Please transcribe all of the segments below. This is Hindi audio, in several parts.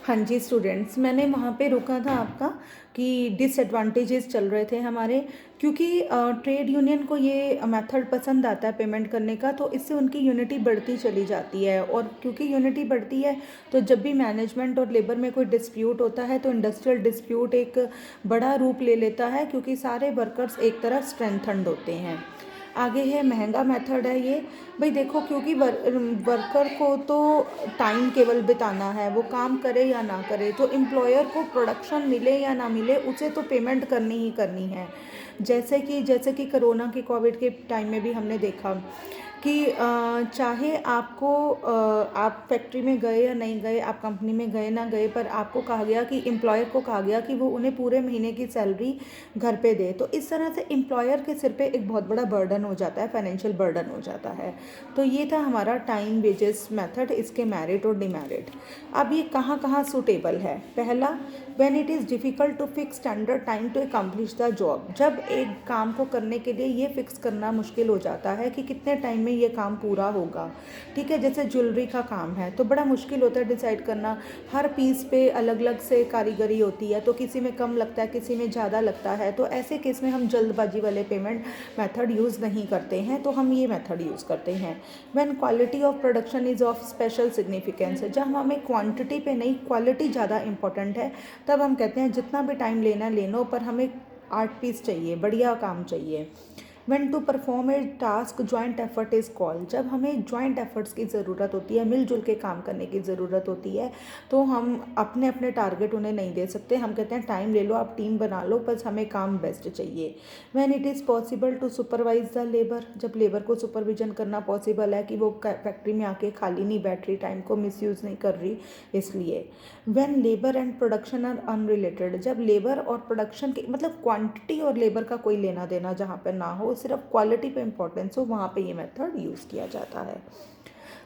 हाँ जी स्टूडेंट्स, मैंने वहाँ पे रोका था आपका कि डिसएडवांटेजेस चल रहे थे हमारे, क्योंकि ट्रेड यूनियन को ये मेथड पसंद आता है पेमेंट करने का, तो इससे उनकी यूनिटी बढ़ती चली जाती है। और क्योंकि यूनिटी बढ़ती है तो जब भी मैनेजमेंट और लेबर में कोई डिस्प्यूट होता है तो इंडस्ट्रियल डिस्प्यूट एक बड़ा रूप ले लेता है, क्योंकि सारे वर्कर्स एक तरह स्ट्रेंथन्ड होते हैं। आगे है महंगा मेथड है ये। भाई देखो, क्योंकि वर्कर को तो टाइम केवल बिताना है, वो काम करे या ना करे, तो एम्प्लॉयर को प्रोडक्शन मिले या ना मिले उसे तो पेमेंट करनी ही करनी है। जैसे कि कोरोना के कोविड के टाइम में भी हमने देखा कि चाहे आप फैक्ट्री में गए या नहीं गए, आप कंपनी में गए ना गए, पर आपको कहा गया कि एम्प्लॉयर को कहा गया कि वो उन्हें पूरे महीने की सैलरी घर पे दे। तो इस तरह से एम्प्लॉयर के सिर पे एक बहुत बड़ा बर्डन हो जाता है, फाइनेंशियल बर्डन हो जाता है। तो ये था हमारा टाइम वेजेस मेथड, इसके मेरिट और डिमेरिट। अब ये कहाँ कहाँ सूटेबल है। पहला, when it is difficult to fix standard time to accomplish the job. जब एक काम को करने के लिए ये फिक्स करना मुश्किल हो जाता है कि कितने टाइम में ये काम पूरा होगा। ठीक है, जैसे ज्वेलरी का काम है तो बड़ा मुश्किल होता है डिसाइड करना। हर पीस पे अलग अलग से कारीगरी होती है, तो किसी में कम लगता है, किसी में ज़्यादा लगता है। तो ऐसे केस में हम जल्दबाजी वाले पेमेंट मेथड यूज़ नहीं करते हैं, तो हम ये मेथड यूज़ करते हैं। When quality of production is of special significance. जब हमें क्वांटिटी पे नहीं, क्वालिटी ज़्यादा इंपॉर्टेंट है, तब हम कहते हैं जितना भी टाइम लेना ले लो, पर हमें 8 पीस चाहिए, बढ़िया काम चाहिए। When to perform a task joint effort is called. जब हमें जॉइंट एफर्ट्स की ज़रूरत होती है, मिलजुल के काम करने की ज़रूरत होती है, तो हम अपने अपने टारगेट उन्हें नहीं दे सकते। हम कहते हैं टाइम ले लो, आप टीम बना लो, बस हमें काम बेस्ट चाहिए। When it is possible to supervise the labour. जब लेबर को सुपरविजन करना पॉसिबल है कि वो फैक्ट्री में आके खाली नहीं बैठ रही, टाइम को मिसयूज़ नहीं कर रही, इसलिए। When labour and production are unrelated. जब लेबर और प्रोडक्शन की मतलब क्वांटिटी और लेबर का कोई लेना देना जहाँ पर ना हो, सिर्फ क्वालिटी पे इंपॉर्टेंस हो, वहाँ पे ये मेथड यूज़ किया जाता है।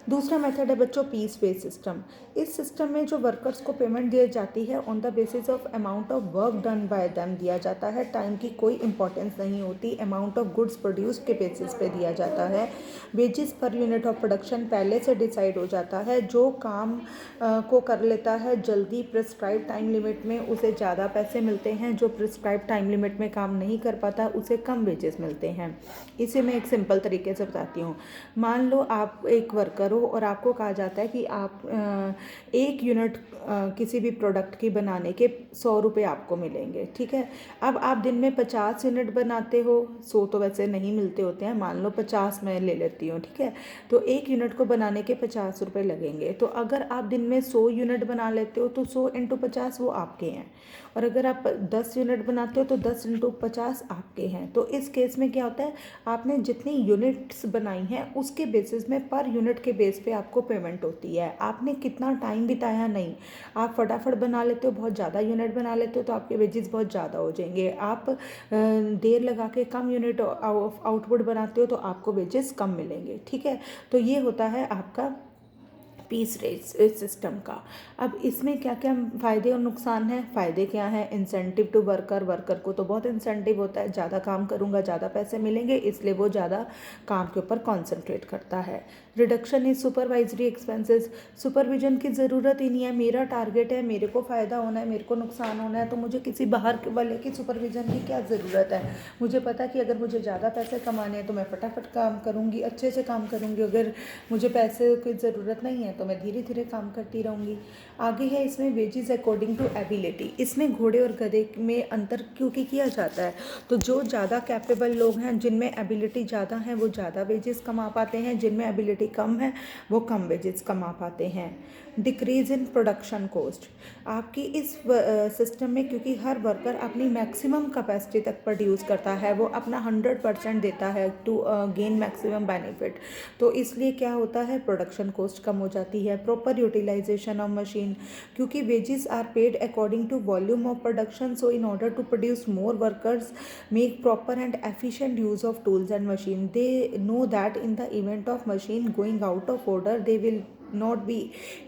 दूसरा मेथड है बच्चों पीस बेस्ड सिस्टम। इस सिस्टम में जो वर्कर्स को पेमेंट दी जाती है on the basis of amount of work done by them दिया जाता है। टाइम की कोई इंपॉर्टेंस नहीं होती, अमाउंट ऑफ गुड्स प्रोड्यूस के बेसिस पे दिया जाता है। Wages per unit of production पहले से डिसाइड हो जाता है। जो काम को कर लेता है जल्दी प्रिस्क्राइब टाइम लिमिट में, उसे ज़्यादा पैसे मिलते हैं। जो प्रिस्क्राइब टाइम लिमिट में काम नहीं कर पाता उसे कम वेजेस मिलते हैं। इसे मैं एक सिंपल तरीके से बताती हूँ। मान लो आप एक वर्कर हो और आपको कहा जाता है कि आप 1 यूनिट किसी भी प्रोडक्ट की बनाने के 100 रुपये आपको मिलेंगे। ठीक है, अब आप दिन में 50 यूनिट बनाते हो, 100 तो वैसे नहीं मिलते होते हैं, मान लो 50 मैं ले लेती हूँ। ठीक है, तो 1 यूनिट को बनाने के 50 रुपये लगेंगे। तो अगर आप दिन में 100 यूनिट बना लेते हो तो 100 × 50 वो आपके हैं। और अगर आप 10 यूनिट बनाते हो तो 10 × 50 आपके हैं। तो इस केस में क्या होता है, आपने जितनी यूनिट्स बनाई हैं उसके बेसिस में पर यूनिट के बेस पे आपको पेमेंट होती है। आपने कितना टाइम बिताया नहीं। आप फटाफट बना लेते हो, बहुत ज़्यादा यूनिट बना लेते हो तो आपके वेजेस बहुत ज़्यादा हो जाएंगे। आप देर लगा के कम यूनिट आउटपुट बनाते हो तो आपको वेजेस कम मिलेंगे। ठीक है, तो ये होता है आपका पीस रेट सिस्टम का। अब इसमें क्या क्या फ़ायदे और नुकसान हैं। फ़ायदे क्या हैं, इंसेंटिव टू वर्कर। वर्कर को तो बहुत इंसेंटिव होता है, ज़्यादा काम करूँगा ज़्यादा पैसे मिलेंगे, इसलिए वो ज़्यादा काम के ऊपर कॉन्सेंट्रेट करता है। Reduction in supervisory expenses. Supervision की ज़रूरत ही नहीं है, मेरा टारगेट है, मेरे को फ़ायदा होना है, मेरे को नुकसान होना है, तो मुझे किसी बाहर वाले की सुपरविजन की क्या ज़रूरत है। मुझे पता है कि अगर मुझे ज़्यादा पैसे कमाने हैं तो मैं फटाफट काम करूँगी, अच्छे से काम करूँगी। अगर मुझे पैसे की ज़रूरत नहीं है तो मैं धीरे धीरे काम करती रहूँगी। आगे है इसमें वेजेस अकॉर्डिंग टू एबिलिटी। इसमें घोड़े और गधे में अंतर क्योंकि किया जाता है, तो जो ज़्यादा कैपेबल लोग हैं, जिनमें एबिलिटी ज़्यादा है, वो ज़्यादा वेजेस कमा पाते हैं, जिनमें एबिलिटी कम है वो कम वेजेस कमा पाते हैं। Decrease in production cost. आपकी इस सिस्टम में क्योंकि हर वर्कर अपनी मैक्सिमम कैपेसिटी तक प्रोड्यूस करता है, वो अपना 100% देता है टू गेन मैक्सिमम बेनिफिट, तो इसलिए क्या होता है, प्रोडक्शन कॉस्ट कम हो जाती है। Proper utilization of machine. क्योंकि wages are paid according to volume of production, so in order to produce more workers make proper and efficient use of tools and machine. They know that in the event of machine going out of order, they will not be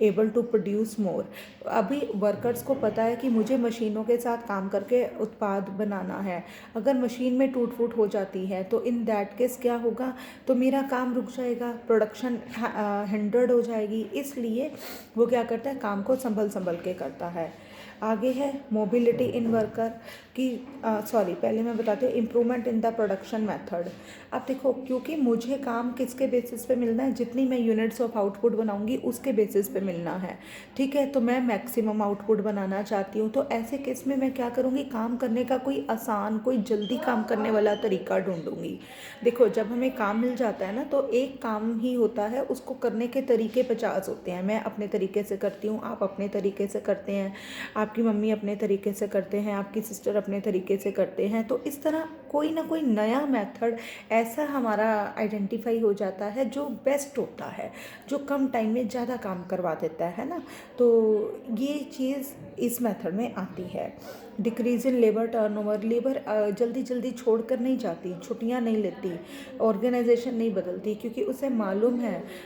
able to produce more. अभी वर्कर्स को पता है कि मुझे मशीनों के साथ काम करके उत्पाद बनाना है। अगर मशीन में टूट फूट हो जाती है तो इन दैट केस क्या होगा, तो मेरा काम रुक जाएगा, प्रोडक्शन हिंडर्ड हो जाएगी। इसलिए वो क्या करता है, काम को संभल संभल के करता है। आगे है मोबिलिटी इन वर्कर की, सॉरी पहले मैं बताती हूँ improvement in the production method. अब देखो, क्योंकि मुझे काम किसके बेसिस पे मिलना है, जितनी मैं यूनिट्स ऑफ आउटपुट बनाऊंगी उसके बेसिस पे मिलना है, ठीक है। तो मैं मैक्सिमम आउटपुट बनाना चाहती हूँ, तो ऐसे केस में मैं क्या करूँगी, काम करने का कोई आसान, कोई जल्दी काम करने वाला तरीका ढूंढूंगी। देखो, जब हमें काम मिल जाता है ना, तो एक काम ही होता है, उसको करने के तरीके 50 होते हैं। मैं अपने तरीके से करती हूँ, आप अपने तरीके से करते हैं, आपकी मम्मी अपने तरीके से करते हैं, आपकी सिस्टर अपने तरीके से करते हैं। तो इस तरह कोई ना कोई नया मेथड ऐसा हमारा आइडेंटिफाई हो जाता है जो बेस्ट होता है, जो कम टाइम में ज़्यादा काम करवा देता है ना। तो ये चीज़ इस मेथड में आती है। Decrease in labour turnover, labour जल्दी जल्दी छोड़ कर नहीं जाती, छुट्टियां नहीं लेती, ऑर्गेनाइजेशन नहीं बदलती, क्योंकि उसे मालूम है